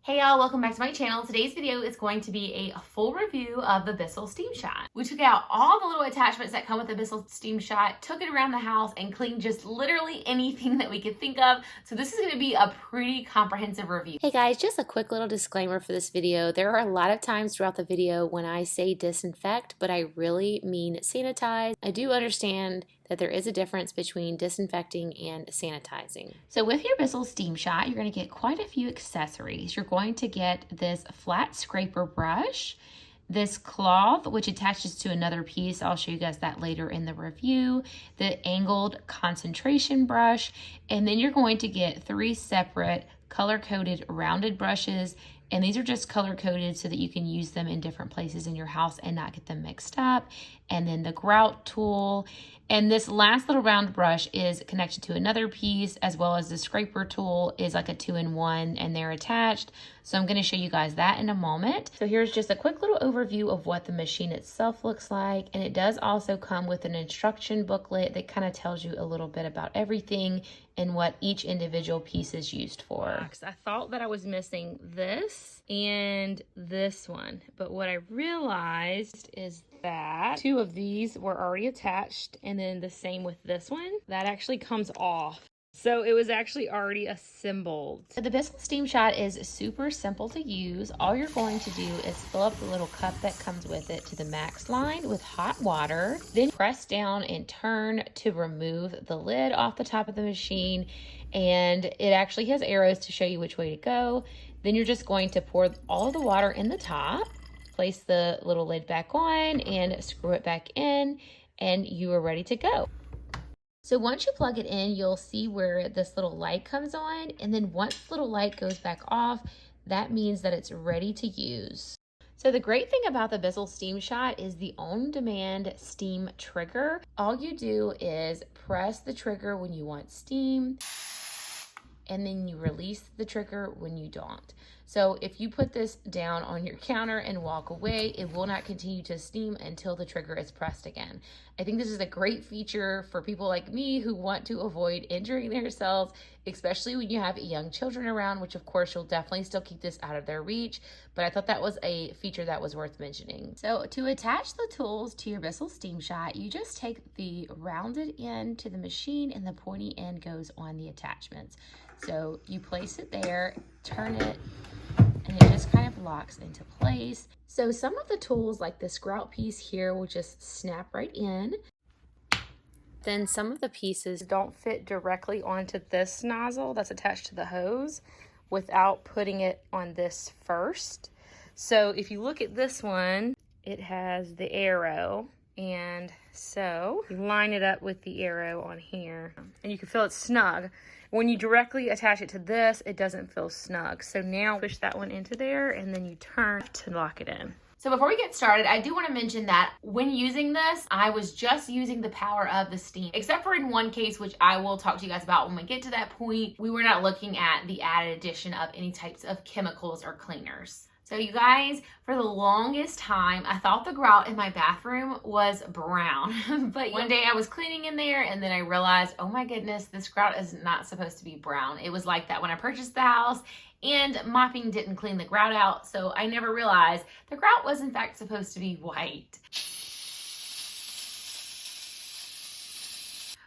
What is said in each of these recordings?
Hey y'all, welcome back to my channel. Today's video is going to be a full review of the Bissell Steam Shot. We took out all the little attachments that come with the Bissell Steam Shot, took it around the house and cleaned just literally anything that we could think of. So this is going to be a pretty comprehensive review. Hey guys, just a quick little disclaimer for this video. There are a lot of times throughout the video when I say disinfect, but I really mean sanitize. I do understand that there is a difference between disinfecting and sanitizing. So with your Bissell Steam Shot, you're going to get quite a few accessories. You're going to get this flat scraper brush, this cloth, which attaches to another piece. I'll show you guys that later in the review, the angled concentration brush, and then you're going to get 3 separate color-coded rounded brushes. And these are just color-coded so that you can use them in different places in your house and not get them mixed up. And then the grout tool. And this last little round brush is connected to another piece, as well as the scraper tool is like a 2-in-1 and they're attached. So I'm going to show you guys that in a moment. So here's just a quick little overview of what the machine itself looks like. And it does also come with an instruction booklet that kind of tells you a little bit about everything and what each individual piece is used for. I thought that I was missing this and this one, but what I realized is that 2 of these were already attached, and then the same with this one. That actually comes off. So it was actually already assembled. So the Bissell Steam Shot is super simple to use. All you're going to do is fill up the little cup that comes with it to the max line with hot water, then press down and turn to remove the lid off the top of the machine. And it actually has arrows to show you which way to go. Then you're just going to pour all the water in the top, place the little lid back on and screw it back in, and you are ready to go. So once you plug it in, you'll see where this little light comes on, and then once the little light goes back off, that means that it's ready to use. So the great thing about the Bissell Steam Shot is the on-demand steam trigger. All you do is press the trigger when you want steam, and then you release the trigger when you don't. So if you put this down on your counter and walk away, it will not continue to steam until the trigger is pressed again. I think this is a great feature for people like me who want to avoid injuring themselves, especially when you have young children around, which of course you'll definitely still keep this out of their reach, but I thought that was a feature that was worth mentioning. So to attach the tools to your Bissell Steam Shot, you just take the rounded end to the machine and the pointy end goes on the attachments. So you place it there, turn it, and it just kind of locks into place. So some of the tools, like this grout piece here, will just snap right in. Then some of the pieces don't fit directly onto this nozzle that's attached to the hose without putting it on this first. So if you look at this one, it has the arrow. And so you line it up with the arrow on here and you can feel it snug. When you directly attach it to this, it doesn't feel snug. So now push that one into there and then you turn to lock it in. So before we get started, I do want to mention that when using this, I was just using the power of the steam, except for in one case, which I will talk to you guys about when we get to that point. We were not looking at the added addition of any types of chemicals or cleaners. So you guys, for the longest time, I thought the grout in my bathroom was brown. But one day I was cleaning in there and then I realized, oh my goodness, this grout is not supposed to be brown. It was like that when I purchased the house, and mopping didn't clean the grout out. So I never realized the grout was in fact supposed to be white.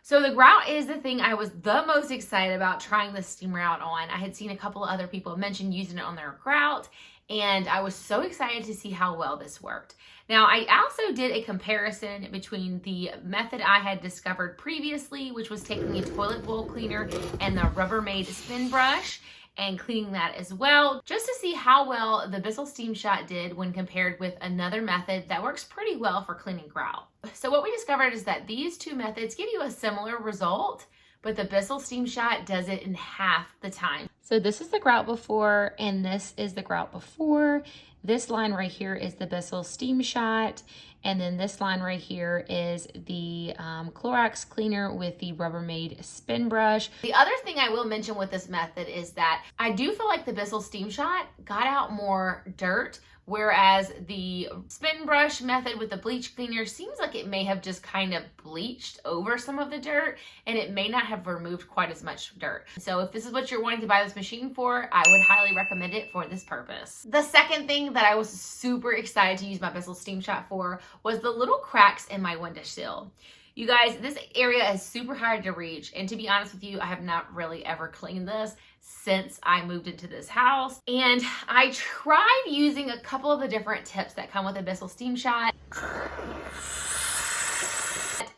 So the grout is the thing I was the most excited about trying the steam grout on. I had seen a couple of other people mention using it on their grout, and I was so excited to see how well this worked. Now, I also did a comparison between the method I had discovered previously, which was taking a toilet bowl cleaner and the Rubbermaid spin brush and cleaning that as well, just to see how well the Bissell Steam Shot did when compared with another method that works pretty well for cleaning grout. So what we discovered is that these 2 methods give you a similar result, but the Bissell Steam Shot does it in half the time. So this is the grout before, and this is the grout before. This line right here is the Bissell Steam Shot, and then this line right here is the Clorox cleaner with the Rubbermaid spin brush. The other thing I will mention with this method is that I do feel like the Bissell Steam Shot got out more dirt, whereas the spin brush method with the bleach cleaner seems like it may have just kind of bleached over some of the dirt and it may not have removed quite as much dirt. So if this is what you're wanting to buy this machine for, I would highly recommend it for this purpose. The second thing that I was super excited to use my Bissell Steam Shot for was the little cracks in my windowsill. You guys, this area is super hard to reach, and to be honest with you, I have not really ever cleaned this since I moved into this house. And I tried using a couple of the different tips that come with a Bissell Steam Shot.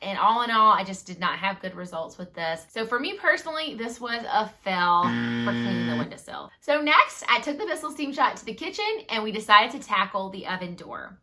And all in all, I just did not have good results with this. So for me personally, this was a fail for cleaning the windowsill. So next, I took the Bissell Steam Shot to the kitchen and we decided to tackle the oven door.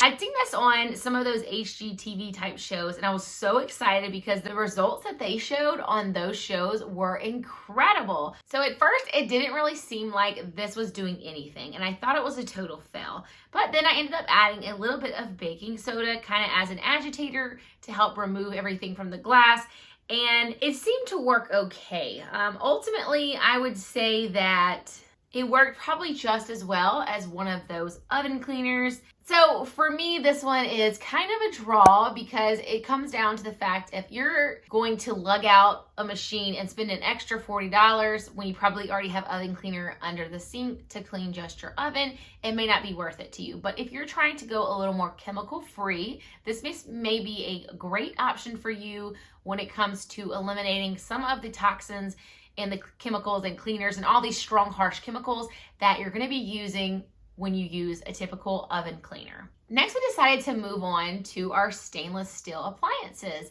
I'd seen this on some of those HGTV type shows and I was so excited because the results that they showed on those shows were incredible. So at first it didn't really seem like this was doing anything and I thought it was a total fail. But then I ended up adding a little bit of baking soda kind of as an agitator to help remove everything from the glass. And it seemed to work okay. Ultimately, I would say that it worked probably just as well as one of those oven cleaners. So for me, this one is kind of a draw because it comes down to the fact if you're going to lug out a machine and spend an extra $40 when you probably already have oven cleaner under the sink to clean just your oven, it may not be worth it to you. But if you're trying to go a little more chemical free, this may be a great option for you when it comes to eliminating some of the toxins and the chemicals and cleaners and all these strong, harsh chemicals that you're going to be using when you use a typical oven cleaner. Next, we decided to move on to our stainless steel appliances.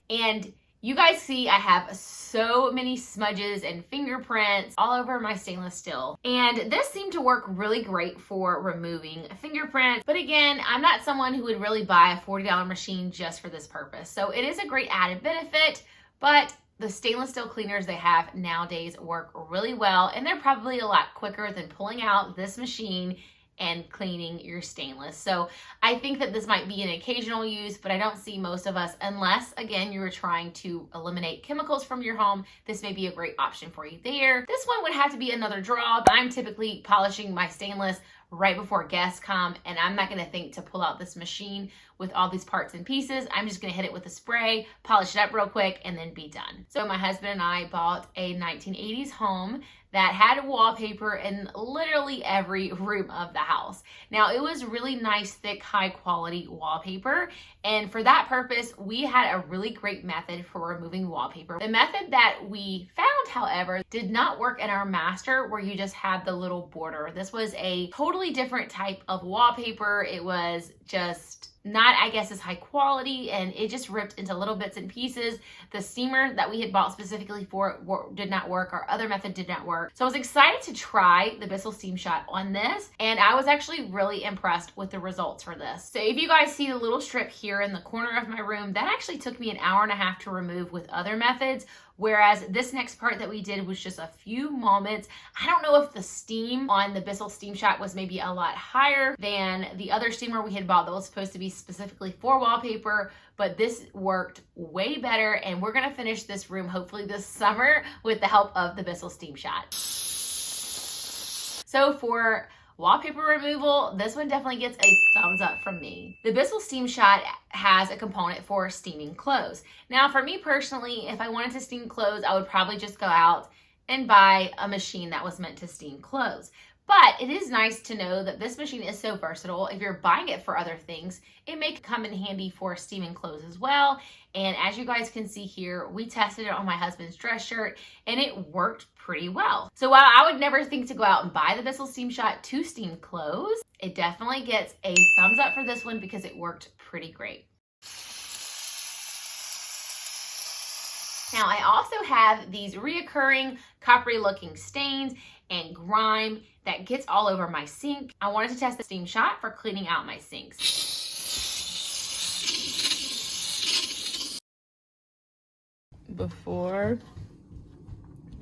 And you guys see I have so many smudges and fingerprints all over my stainless steel. And this seemed to work really great for removing fingerprints. But again, I'm not someone who would really buy a $40 machine just for this purpose. So it is a great added benefit, but the stainless steel cleaners they have nowadays work really well, and they're probably a lot quicker than pulling out this machine and cleaning your stainless. So I think that this might be an occasional use, but I don't see most of us, unless again, you were trying to eliminate chemicals from your home, this may be a great option for you there. This one would have to be another draw, but I'm typically polishing my stainless right before guests come, and I'm not gonna think to pull out this machine with all these parts and pieces. I'm just gonna hit it with a spray, polish it up real quick, and then be done. So my husband and I bought a 1980s home that had wallpaper in literally every room of the house. Now, it was really nice, thick, high quality wallpaper. And for that purpose, we had a really great method for removing wallpaper. The method that we found, however, did not work in our master where you just had the little border. This was a totally different type of wallpaper. It was just not, I guess, as high quality, and it just ripped into little bits and pieces. The steamer that we had bought specifically for it did not work. Our other method did not work. So I was excited to try the Bissell Steam Shot on this, and I was actually really impressed with the results for this. So if you guys see the little strip here in the corner of my room, that actually took me an hour and a half to remove with other methods. Whereas this next part that we did was just a few moments. I don't know if the steam on the Bissell Steam Shot was maybe a lot higher than the other steamer we had bought that was supposed to be specifically for wallpaper, but this worked way better, and we're gonna finish this room hopefully this summer with the help of the Bissell Steam Shot. So for wallpaper removal, this one definitely gets a thumbs up from me. The Bissell Steam Shot has a component for steaming clothes. Now, for me personally, if I wanted to steam clothes, I would probably just go out and buy a machine that was meant to steam clothes. But it is nice to know that this machine is so versatile. If you're buying it for other things, it may come in handy for steaming clothes as well. And as you guys can see here, we tested it on my husband's dress shirt and it worked pretty well. So while I would never think to go out and buy the Bissell Steam Shot to steam clothes, it definitely gets a thumbs up for this one because it worked pretty great. Now, I also have these reoccurring coppery looking stains and grime that gets all over my sink. I wanted to test the Steam Shot for cleaning out my sinks. Before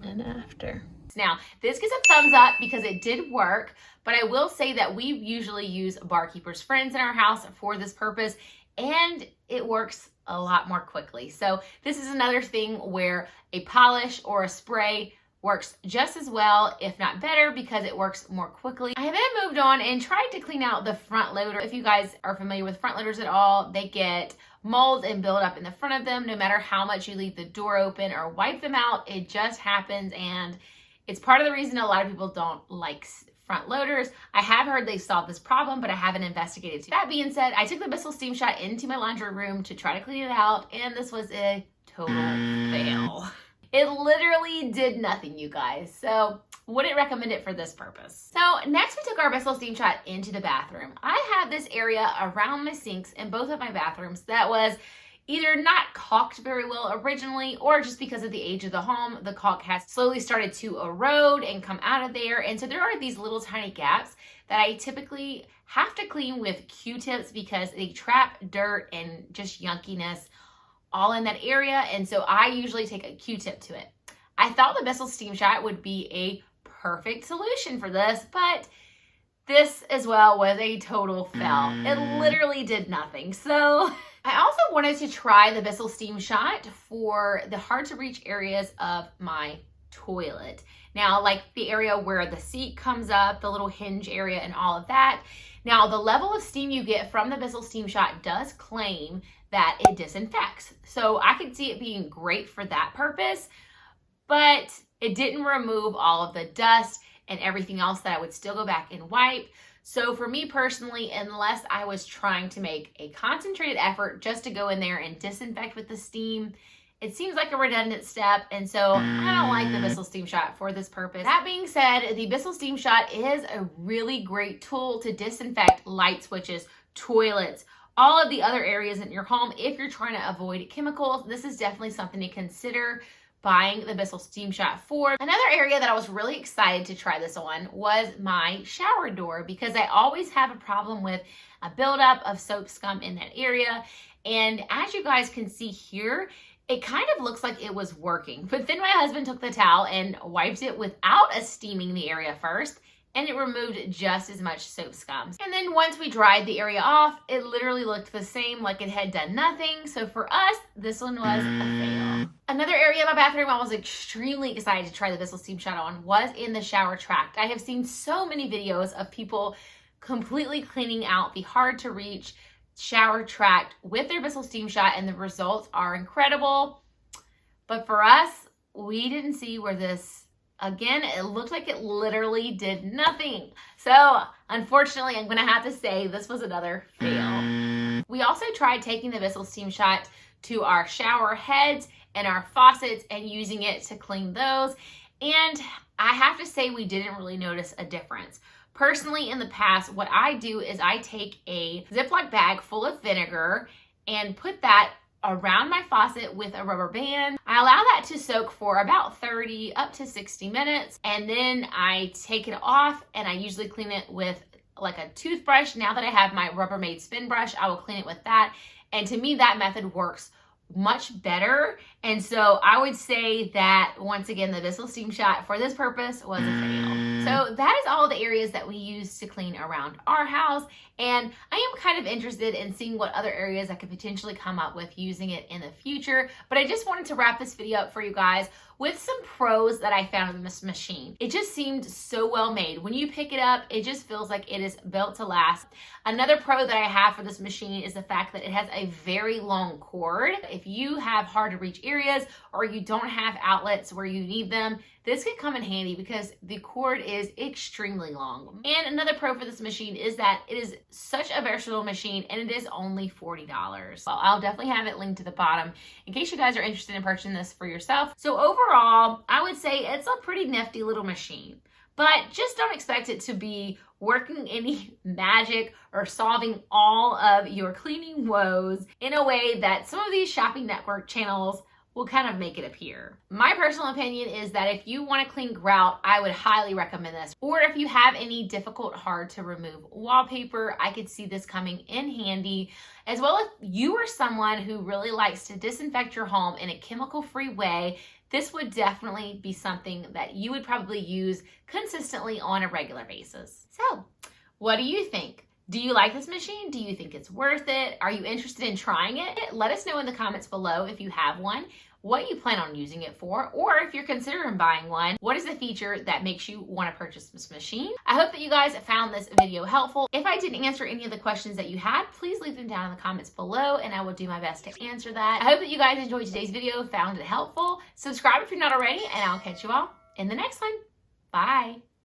and after. Now, this gets a thumbs up because it did work, but I will say that we usually use Barkeeper's Friends in our house for this purpose, and it works a lot more quickly. So this is another thing where a polish or a spray works just as well, if not better, because it works more quickly. I then moved on and tried to clean out the front loader. If you guys are familiar with front loaders at all, they get molds and build up in the front of them. No matter how much you leave the door open or wipe them out, it just happens, and it's part of the reason a lot of people don't like front loaders. I have heard they've solved this problem, but I haven't investigated. That being said, I took the Bissell Steam Shot into my laundry room to try to clean it out, and this was a total fail. It literally did nothing, you guys. So wouldn't recommend it for this purpose. So next we took our Bissell Steam Shot into the bathroom. I have this area around my sinks in both of my bathrooms that was either not caulked very well originally, or just because of the age of the home, the caulk has slowly started to erode and come out of there. And so there are these little tiny gaps that I typically have to clean with Q-tips because they trap dirt and just yunkiness all in that area. And so I usually take a Q-tip to it. I thought the Bissell Steam Shot would be a perfect solution for this, but this as well was a total fail. It literally did nothing. So I also wanted to try the Bissell Steam Shot for the hard to reach areas of my toilet. Now, like the area where the seat comes up, the little hinge area and all of that. Now, the level of steam you get from the Bissell Steam Shot does claim that it disinfects. So I could see it being great for that purpose, but it didn't remove all of the dust and everything else that I would still go back and wipe. So for me personally, unless I was trying to make a concentrated effort just to go in there and disinfect with the steam, it seems like a redundant step, and so I don't like the Bissell Steam Shot for this purpose. That being said, the Bissell Steam Shot is a really great tool to disinfect light switches, toilets, all of the other areas in your home. If you're trying to avoid chemicals, this is definitely something to consider buying the Bissell Steam Shot for. Another area that I was really excited to try this on was my shower door, because I always have a problem with a buildup of soap scum in that area. And as you guys can see here, it kind of looks like it was working. But then my husband took the towel and wiped it without steaming the area first, and it removed just as much soap scum. And then once we dried the area off, it literally looked the same, like it had done nothing. So for us, this one was a fail. Another area of my bathroom I was extremely excited to try the Bissell Steam Shot on was in the shower tract. I have seen so many videos of people completely cleaning out the hard to reach shower tract with their Bissell Steam Shot, and the results are incredible. But for us, we didn't see where this, again, it looked like it literally did nothing. So unfortunately, I'm gonna have to say this was another fail. We also tried taking the Bissell Steam Shot to our shower heads and our faucets and using it to clean those, and I have to say we didn't really notice a difference. Personally, in the past, what I do is I take a Ziploc bag full of vinegar and put that around my faucet with a rubber band. I allow that to soak for about 30 up to 60 minutes, and then I take it off, and I usually clean it with like a toothbrush. Now that I have my Rubbermaid spin brush, I will clean it with that, and to me that method works much better. And so I would say that once again, the Bissell Steam Shot for this purpose was a fail. So that is all the areas that we use to clean around our house, and I am kind of interested in seeing what other areas I could potentially come up with using it in the future. But I just wanted to wrap this video up for you guys with some pros that I found in this machine. It just seemed so well made. When you pick it up, it just feels like it is built to last. Another pro that I have for this machine is the fact that it has a very long cord. If you have hard to reach areas or you don't have outlets where you need them, this could come in handy because the cord is extremely long. And another pro for this machine is that it is such a versatile machine, and it is only $40. Well, I'll definitely have it linked to the bottom in case you guys are interested in purchasing this for yourself. So overall, I would say it's a pretty nifty little machine, but just don't expect it to be working any magic or solving all of your cleaning woes in a way that some of these shopping network channels will kind of make it appear. My personal opinion is that if you want to clean grout, I would highly recommend this. Or if you have any difficult, hard to remove wallpaper, I could see this coming in handy. As well, if you are someone who really likes to disinfect your home in a chemical-free way, this would definitely be something that you would probably use consistently on a regular basis. So, what do you think? Do you like this machine? Do you think it's worth it? Are you interested in trying it? Let us know in the comments below if you have one. what you plan on using it for, or if you're considering buying one, what is the feature that makes you want to purchase this machine? I hope that you guys found this video helpful. If I didn't answer any of the questions that you had, please leave them down in the comments below and I will do my best to answer that. I hope that you guys enjoyed today's video, found it helpful. Subscribe if you're not already, and I'll catch you all in the next one. Bye.